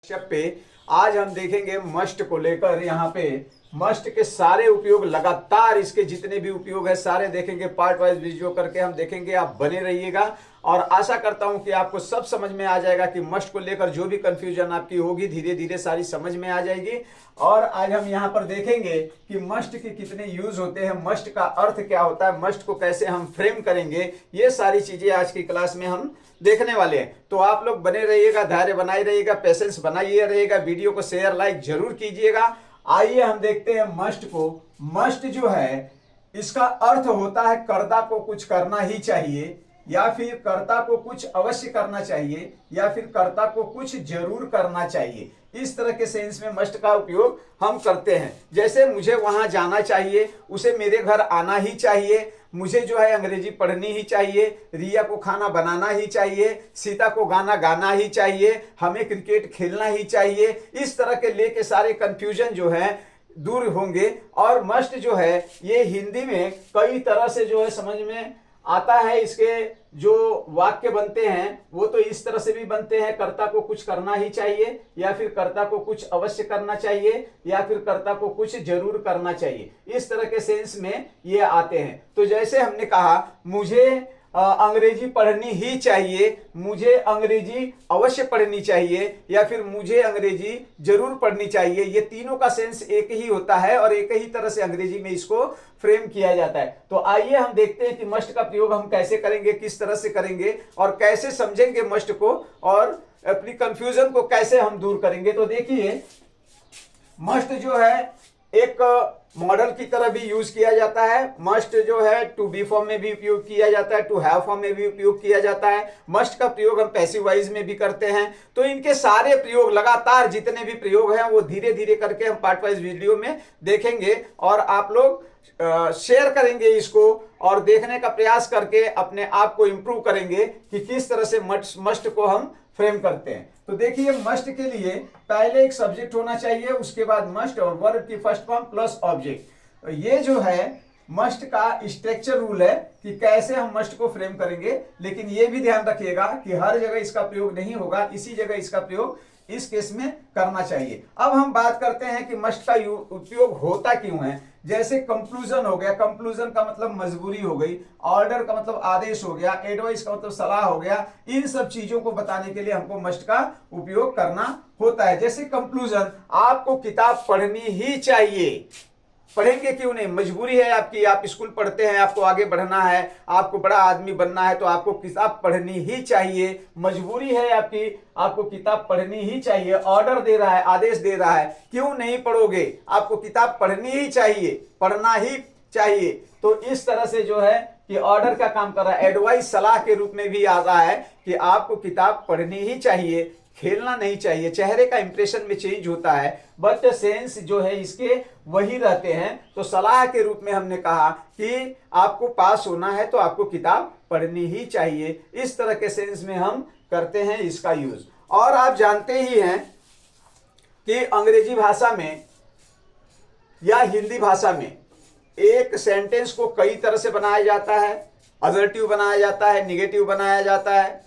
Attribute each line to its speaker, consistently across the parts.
Speaker 1: कश्यप पे आज हम देखेंगे मस्ट को लेकर। यहाँ पे मस्ट के सारे उपयोग, लगातार इसके जितने भी उपयोग है सारे देखेंगे, पार्ट वाइज वीडियो करके हम देखेंगे। आप बने रहिएगा और आशा करता हूं कि आपको सब समझ में आ जाएगा कि मस्ट को लेकर जो भी कंफ्यूजन आपकी होगी धीरे धीरे सारी समझ में आ जाएगी। और आज हम यहाँ पर देखेंगे कि मस्ट के कितने यूज होते हैं, मस्ट का अर्थ क्या होता है, मस्ट को कैसे हम फ्रेम करेंगे, ये सारी चीजें आज की क्लास में हम देखने वाले हैं। तो आप लोग बने रहिएगा, धैर्य बनाए रहिएगा, पेशेंस बनाइए रहिएगा, वीडियो को शेयर लाइक जरूर कीजिएगा। आइए हम देखते हैं मस्ट को। मस्ट जो है इसका अर्थ होता है कर्ता को कुछ करना ही चाहिए, या फिर कर्ता को कुछ अवश्य करना चाहिए, या फिर कर्ता को कुछ जरूर करना चाहिए। इस तरह के सेंस में मस्ट का उपयोग हम करते हैं। जैसे मुझे वहां जाना चाहिए, उसे मेरे घर आना ही चाहिए, मुझे जो है अंग्रेजी पढ़नी ही चाहिए, रिया को खाना बनाना ही चाहिए, सीता को गाना गाना ही चाहिए, हमें क्रिकेट खेलना ही चाहिए। इस तरह के लेके सारे कंफ्यूजन जो है दूर होंगे। और मस्ट जो है ये हिंदी में कई तरह से जो है समझ में आता है। इसके जो वाक्य बनते हैं वो तो इस तरह से भी बनते हैं, कर्ता को कुछ करना ही चाहिए, या फिर कर्ता को कुछ अवश्य करना चाहिए, या फिर कर्ता को कुछ जरूर करना चाहिए। इस तरह के सेंस में ये आते हैं। तो जैसे हमने कहा मुझे अंग्रेजी पढ़नी ही चाहिए, मुझे अंग्रेजी अवश्य पढ़नी चाहिए, या फिर मुझे अंग्रेजी जरूर पढ़नी चाहिए, ये तीनों का सेंस एक ही होता है और एक ही तरह से अंग्रेजी में इसको फ्रेम किया जाता है। तो आइए हम देखते हैं कि मस्ट का प्रयोग हम कैसे करेंगे, किस तरह से करेंगे और कैसे समझेंगे मस्ट को, और अपनी कंफ्यूजन को कैसे हम दूर करेंगे। तो देखिए मस्ट जो है एक मॉडल की तरह भी यूज किया जाता है। मस्ट जो है टू बी फॉर्म में भी उपयोग किया जाता है, टू हैव फॉर्म में भी उपयोग किया जाता है। मस्ट का प्रयोग हम पैसिव वॉइस में भी करते हैं। तो इनके सारे प्रयोग, लगातार जितने भी प्रयोग हैं वो धीरे धीरे करके हम पार्ट वाइज वीडियो में देखेंगे, और आप लोग शेयर करेंगे इसको और देखने का प्रयास करके अपने आप को इंप्रूव करेंगे कि किस तरह से मस्ट को हम फ्रेम करते हैं। तो देखिए मस्ट के लिए पहले एक सब्जेक्ट होना चाहिए, उसके बाद मस्ट और वर्ब की फर्स्ट फॉर्म प्लस ऑब्जेक्ट। ये जो है मस्ट का स्ट्रक्चर रूल है कि कैसे हम मस्ट को फ्रेम करेंगे। लेकिन ये भी ध्यान रखिएगा कि हर जगह इसका प्रयोग नहीं होगा, इसी जगह इसका प्रयोग इस केस में करना चाहिए। अब हम बात करते हैं कि मस्ट का उपयोग होता क्यों है। जैसे कंक्लूजन हो गया, कंक्लूजन का मतलब मजबूरी हो गई, ऑर्डर का मतलब आदेश हो गया, एडवाइस का मतलब सलाह हो गया। इन सब चीजों को बताने के लिए हमको मस्ट का उपयोग करना होता है। जैसे कंक्लूजन, आपको किताब पढ़नी ही चाहिए, पढ़ेंगे क्यों नहीं, मजबूरी है आपकी, आप स्कूल पढ़ते हैं, आपको आगे बढ़ना है, आपको बड़ा आदमी बनना है, तो आपको किताब पढ़नी ही चाहिए। मजबूरी है आपकी, आपको किताब पढ़नी ही चाहिए। ऑर्डर दे रहा है, आदेश दे रहा है, क्यों नहीं पढ़ोगे, आपको किताब पढ़नी ही चाहिए, पढ़ना ही चाहिए। तो इस तरह से जो है कि ऑर्डर का काम कर रहा है। एडवाइस सलाह के रूप में भी आ रहा है कि आपको किताब पढ़नी ही चाहिए, खेलना नहीं चाहिए। चेहरे का इंप्रेशन में चेंज होता है, बट सेंस जो है इसके वही रहते हैं। तो सलाह के रूप में हमने कहा कि आपको पास होना है तो आपको किताब पढ़नी ही चाहिए। इस तरह के सेंस में हम करते हैं इसका यूज। और आप जानते ही हैं कि अंग्रेजी भाषा में या हिंदी भाषा में एक सेंटेंस को कई तरह से बनाया जाता है। असर्टिव बनाया जाता है, निगेटिव बनाया जाता है,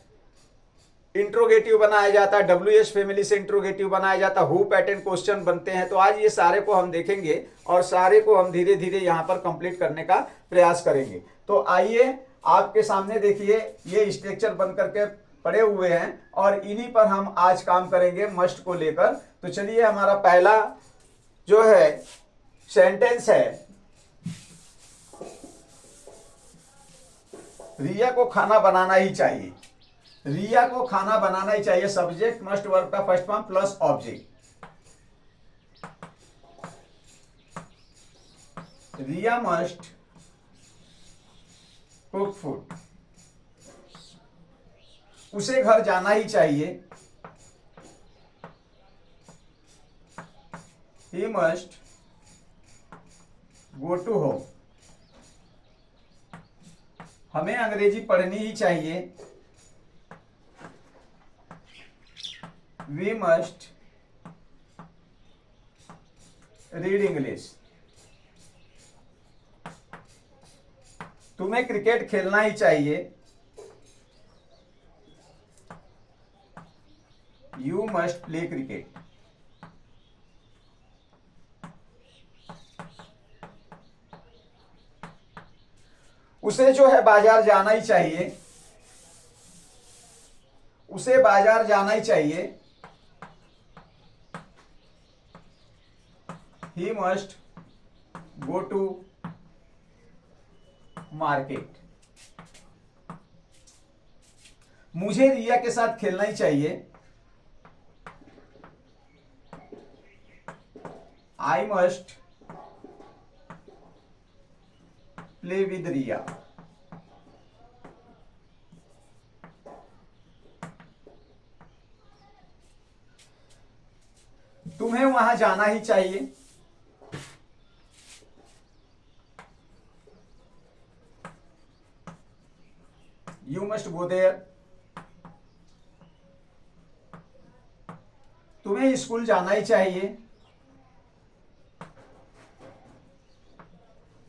Speaker 1: इंट्रोगेटिव बनाया जाता है, WH फैमिली से इंट्रोगेटिव बनाया जाता है, हु पैटर्न क्वेश्चन बनते हैं। तो आज ये सारे को हम देखेंगे और सारे को हम धीरे धीरे यहाँ पर कंप्लीट करने का प्रयास करेंगे। तो आइए आपके सामने देखिए ये स्ट्रक्चर बन करके पड़े हुए हैं और इन्हीं पर हम आज काम करेंगे मस्ट को लेकर। तो चलिए हमारा पहला जो है सेंटेंस है, रिया को खाना बनाना ही चाहिए। रिया को खाना बनाना ही चाहिए, सब्जेक्ट मस्ट वर्ब का first form plus object. Riya must cook food, उसे घर जाना ही चाहिए। He must go to home, हमें अंग्रेजी पढ़नी ही चाहिए। We must read English, तुम्हें क्रिकेट खेलना ही चाहिए। You must play cricket. उसे जो है बाजार जाना ही चाहिए, उसे बाजार जाना ही चाहिए। He must go to market. मुझे रिया के साथ खेलना ही चाहिए। I must play with Riya. तुम्हें वहां जाना ही चाहिए। You must go there. तुम्हें स्कूल जाना ही चाहिए।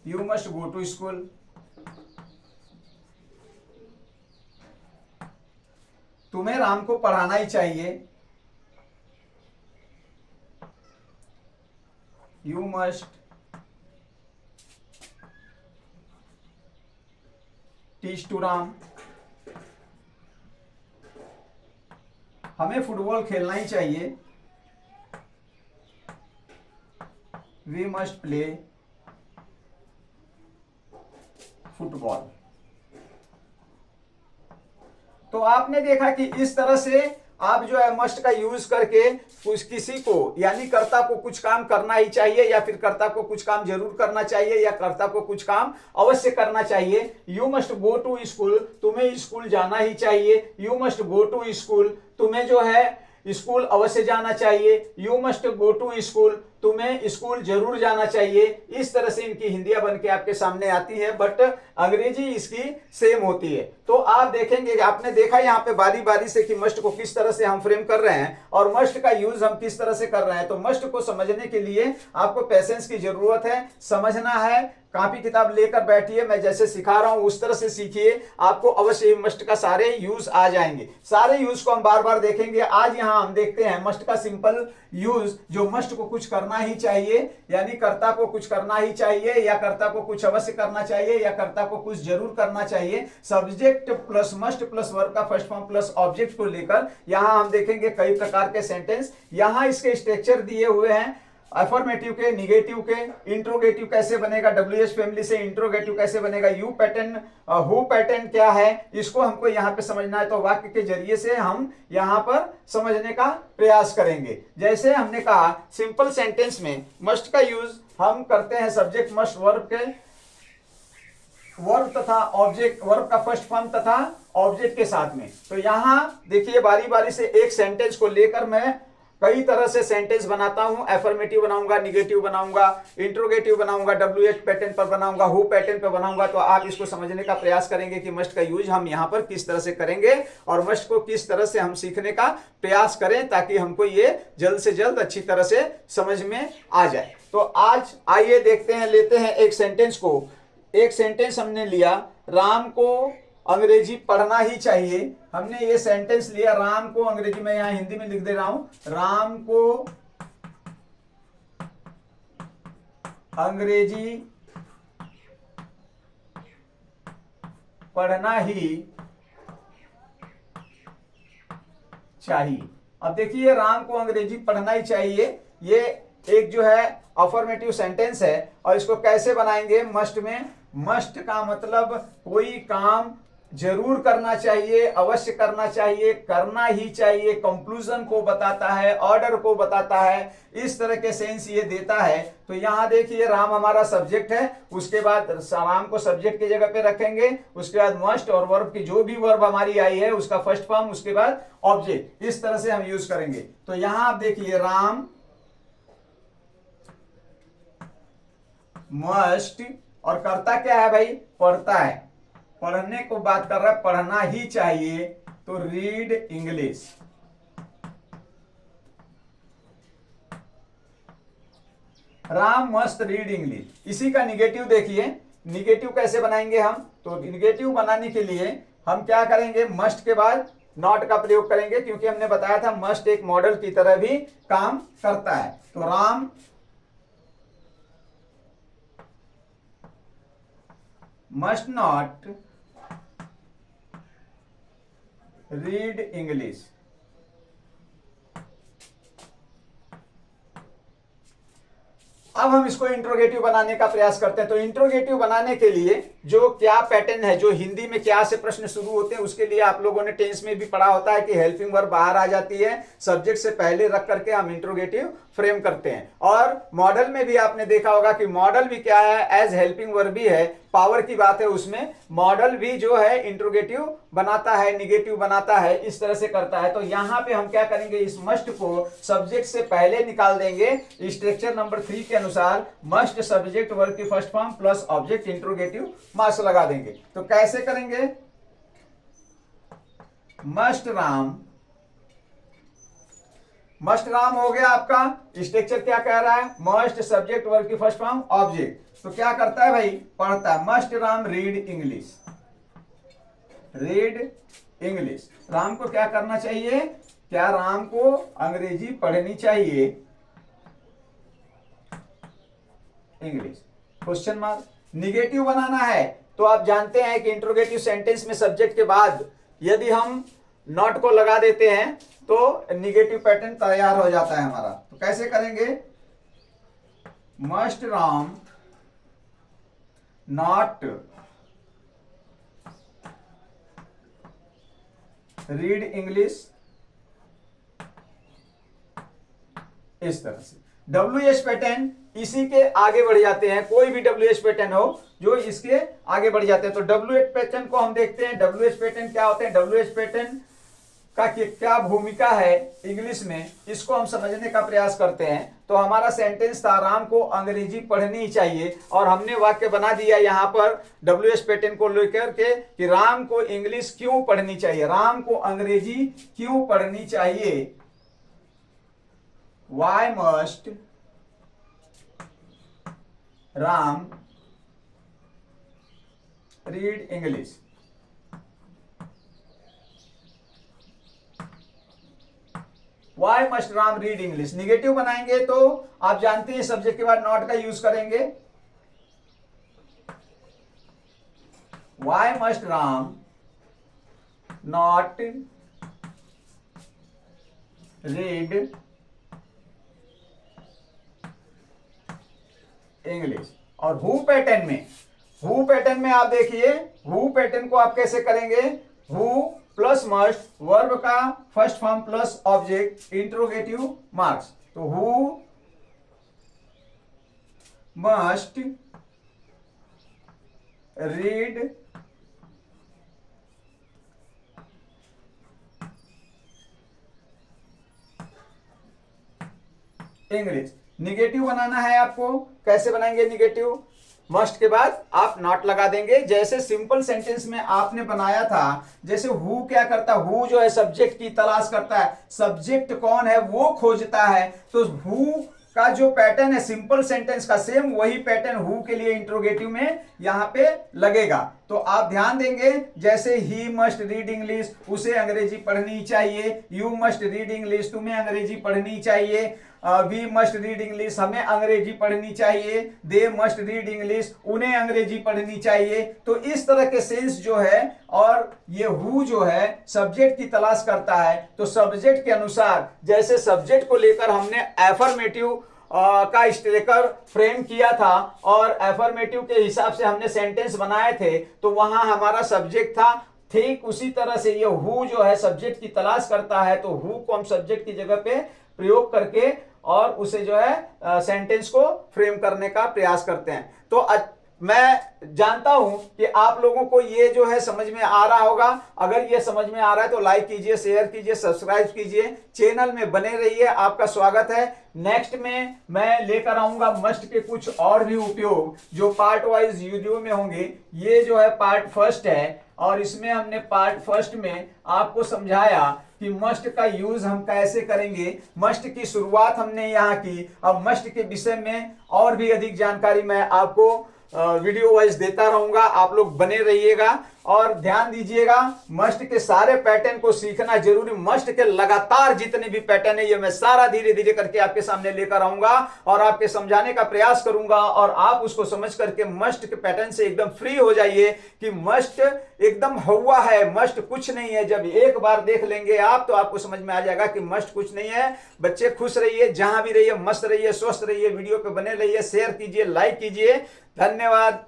Speaker 1: You must go to school. तुम्हें राम को पढ़ाना ही चाहिए। You must teach to Ram. हमें फुटबॉल खेलना ही चाहिए। We must play football. तो आपने देखा कि इस तरह से आप जो है मस्ट का यूज करके कुछ किसी को यानी कर्ता को कुछ काम करना ही चाहिए, या फिर कर्ता को कुछ काम जरूर करना चाहिए, या कर्ता को कुछ काम अवश्य करना चाहिए। You must go to school, तुम्हें स्कूल जाना ही चाहिए। You must go to school, तुम्हें जो है स्कूल अवश्य जाना चाहिए। You must go to school, तुम्हें स्कूल जरूर जाना चाहिए। इस तरह से इनकी हिंदियां बन के आपके सामने आती है, बट अंग्रेजी इसकी सेम होती है। तो आप देखेंगे, आपने देखा यहाँ पे बारी बारी से कि मस्ट को किस तरह से हम फ्रेम कर रहे हैं और मस्ट का यूज हम किस तरह से कर रहे हैं। तो मस्ट को समझने के लिए आपको पेशेंस की जरूरत है, समझना है। कॉपी किताब लेकर बैठिए, मैं जैसे सिखा रहा हूं उस तरह से सीखिए, आपको अवश्य मस्ट का सारे यूज आ जाएंगे। सारे यूज को हम बार बार देखेंगे। आज यहां हम देखते हैं मस्ट का सिंपल यूज, जो मस्ट को कुछ करना ही चाहिए, यानी कर्ता को कुछ करना ही चाहिए, या कर्ता को कुछ अवश्य करना चाहिए, या कर्ता को कुछ जरूर करना चाहिए। Subject plus must plus verb का फर्स्ट फॉर्म प्लस ऑब्जेक्ट को लेकर यहां हम देखेंगे कई प्रकार के सेंटेंस। यहां इसके स्ट्रक्चर दिए हुए हैं, अफर्मेटिव के, निगेटिव के, इंट्रोगेटिव कैसे बनेगा, डब्ल्यूएच फैमिली से इंट्रोगेटिव कैसे बनेगा, यू पैटर्न, हु पैटर्न क्या है, इसको हमको यहाँ पे समझना है। तो वाक्य के जरिए से हम यहाँ पर समझने का प्रयास करेंगे। जैसे हमने कहा सिंपल सेंटेंस में मस्ट का यूज हम करते हैं सब्जेक्ट मस्ट वर्ब के, वर्ब तथा ऑब्जेक्ट, वर्ब का फर्स्ट फॉर्म तथा ऑब्जेक्ट के साथ में। तो यहाँ देखिए बारी बारी से एक सेंटेंस को लेकर मैं कई तरह से सेंटेंस बनाता हूं। एफर्मेटिव बनाऊंगा, निगेटिव बनाऊंगा, इंट्रोगेटिव बनाऊंगा, डब्ल्यूएच पैटर्न पर बनाऊंगा, हु पैटर्न पर बनाऊंगा। तो आप इसको समझने का प्रयास करेंगे कि मस्ट का यूज हम यहां पर किस तरह से करेंगे और मस्ट को किस तरह से हम सीखने का प्रयास करें, ताकि हमको ये जल्द से जल्द अच्छी तरह से समझ में आ जाए। तो आज आइए देखते हैं, लेते हैं एक सेंटेंस को। एक सेंटेंस हमने लिया, राम को अंग्रेजी पढ़ना ही चाहिए। हमने ये सेंटेंस लिया, राम को अंग्रेजी में यहां हिंदी में लिख दे रहा हूं, राम को अंग्रेजी पढ़ना ही चाहिए। अब देखिए राम को अंग्रेजी पढ़ना ही चाहिए, ये एक जो है अफर्मेटिव सेंटेंस है। और इसको कैसे बनाएंगे मस्ट में? मस्ट का मतलब कोई काम जरूर करना चाहिए, अवश्य करना चाहिए, करना ही चाहिए, कंक्लूजन को बताता है, ऑर्डर को बताता है, इस तरह के सेंस ये देता है। तो यहां देखिए राम हमारा सब्जेक्ट है, उसके बाद राम को सब्जेक्ट की जगह पे रखेंगे, उसके बाद मस्ट और वर्ब की जो भी वर्ब हमारी आई है उसका फर्स्ट फॉर्म, उसके बाद ऑब्जेक्ट, इस तरह से हम यूज करेंगे। तो यहां आप देखिए राम मस्ट, और करता क्या है भाई? पढ़ता है, पढ़ने को बात कर रहा है, पढ़ना ही चाहिए, तो read English. Ram must read English. इसी का निगेटिव देखिए, निगेटिव कैसे बनाएंगे हम? तो निगेटिव बनाने के लिए हम क्या करेंगे, मस्ट के बाद नॉट का प्रयोग करेंगे, क्योंकि हमने बताया था मस्ट एक मॉडल की तरह भी काम करता है। तो Ram must not read English. अब हम इसको इंट्रोगेटिव बनाने का प्रयास करते हैं। तो इंट्रोगेटिव बनाने के लिए जो क्या पैटर्न है, जो हिंदी में क्या से प्रश्न शुरू होते हैं, उसके लिए आप लोगों ने टेंस में भी पढ़ा होता है कि हेल्पिंग वर्ब बाहर आ जाती है, सब्जेक्ट से पहले रख करके हम इंट्रोगेटिव फ्रेम करते हैं। और मॉडल में भी आपने देखा होगा कि मॉडल भी क्या है, एज हेल्पिंग वर्ब भी है, पावर की बात है, उसमें मॉडल भी जो है इंट्रोगेटिव बनाता है, निगेटिव बनाता है, इस तरह से करता है। तो यहां पे हम क्या करेंगे, इस मस्ट को सब्जेक्ट से पहले निकाल देंगे। स्ट्रक्चर नंबर 3 के अनुसार मस्ट सब्जेक्ट वर्ब की first form plus object interrogative marks लगा देंगे। तो कैसे करेंगे, मस्ट राम, मस्ट राम हो गया आपका। स्ट्रक्चर क्या कह रहा है, मस्ट सब्जेक्ट वर्ब की फर्स्ट फॉर्म ऑब्जेक्ट। तो क्या करता है भाई, पढ़ता है। Must Ram read English, read English. Ram को क्या करना चाहिए, क्या राम को अंग्रेजी पढ़नी चाहिए, इंग्लिश, क्वेश्चन मार्क। निगेटिव बनाना है तो आप जानते हैं कि इंट्रोगेटिव सेंटेंस में सब्जेक्ट के बाद यदि हम नॉट को लगा देते हैं तो निगेटिव पैटर्न तैयार हो जाता है हमारा। तो कैसे करेंगे, must Ram not read English, इस तरह से। WH पैटर्न इसी के आगे बढ़ जाते हैं, कोई भी WH पैटर्न हो जो इसके आगे बढ़ जाते हैं। तो WH पैटर्न को हम देखते हैं। WH पैटर्न क्या होते हैं, WH पैटर्न का क्या भूमिका है इंग्लिश में, इसको हम समझने का प्रयास करते हैं। तो हमारा सेंटेंस था राम को अंग्रेजी पढ़नी चाहिए, और हमने वाक्य बना दिया यहां पर WH पैटर्न को लेकर के कि राम को इंग्लिश क्यों पढ़नी चाहिए, राम को अंग्रेजी क्यों पढ़नी चाहिए। Why must Ram read English? Why must Ram read English? Negative बनाएंगे तो आप जानते हैं सब्जेक्ट के बाद नॉट का यूज करेंगे। Why must Ram not read English. और हु पैटर्न में, हु पैटर्न में आप देखिए, हु पैटर्न को आप कैसे करेंगे, हु प्लस मस्ट, वर्ब का first form plus object, interrogative marks. तो who must read English. Negative बनाना है आपको, कैसे बनाएंगे निगेटिव, मस्ट के बाद आप नॉट लगा देंगे। जैसे सिंपल सेंटेंस में आपने बनाया था, जैसे हु क्या करता है, हु जो है सब्जेक्ट की तलाश करता है, सब्जेक्ट कौन है वो खोजता है। तो हु का जो पैटर्न है सिंपल सेंटेंस का, सेम वही पैटर्न हु के लिए इंट्रोगेटिव में यहां पे लगेगा। तो आप ध्यान देंगे, जैसे ही मस्ट रीड इंग्लिश, उसे अंग्रेजी पढ़नी चाहिए। यू मस्ट रीड इंग्लिश, तुम्हें अंग्रेजी पढ़नी चाहिए। वी मस्ट रीड इंग्लिश, हमें अंग्रेजी पढ़नी चाहिए। दे मस्ट रीड इंग्लिश, उन्हें अंग्रेजी पढ़नी चाहिए। तो इस तरह के सेंस जो है, और ये हु जो है सब्जेक्ट की तलाश करता है। तो सब्जेक्ट के अनुसार, जैसे सब्जेक्ट को लेकर हमने एफर्मेटिव का स्ट्रक्चर फ्रेम किया था और एफर्मेटिव के हिसाब से हमने सेंटेंस बनाए थे, तो वहां हमारा सब्जेक्ट था। ठीक उसी तरह से ये हु जो है सब्जेक्ट की तलाश करता है, तो हु को हम सब्जेक्ट की जगह पे प्रयोग करके और उसे जो है सेंटेंस को फ्रेम करने का प्रयास करते हैं। तो मैं जानता हूं कि आप लोगों को ये जो है समझ में आ रहा होगा। अगर ये समझ में आ रहा है तो लाइक कीजिए, शेयर कीजिए, सब्सक्राइब कीजिए, चैनल में बने रहिए, आपका स्वागत है। नेक्स्ट में मैं लेकर आऊंगा मस्ट के कुछ और भी उपयोग जो पार्ट वाइज वीडियो में होंगे। ये जो है पार्ट फर्स्ट है, और इसमें हमने पार्ट फर्स्ट में आपको समझाया कि मस्ट का यूज हम कैसे करेंगे, मस्ट की शुरुआत हमने यहाँ की। अब मस्ट के विषय में और भी अधिक जानकारी मैं आपको वीडियो वाइज देता रहूंगा, आप लोग बने रहिएगा। और ध्यान दीजिएगा, मस्ट के सारे पैटर्न को सीखना जरूरी। मस्ट के लगातार जितने भी पैटर्न है ये मैं सारा धीरे धीरे करके आपके सामने लेकर आऊंगा और आपके समझाने का प्रयास करूंगा और आप उसको समझ करके मस्ट के पैटर्न से एकदम फ्री हो जाइए कि मस्ट एकदम हवा है, मस्ट कुछ नहीं है। जब एक बार देख लेंगे आप तो आपको समझ में आ जाएगा कि मस्ट कुछ नहीं है। बच्चे खुश रहिए, जहां भी रहिए मस्त रहिए, स्वस्थ रहिए, वीडियो पे बने रहिए, शेयर कीजिए, लाइक कीजिए। धन्यवाद।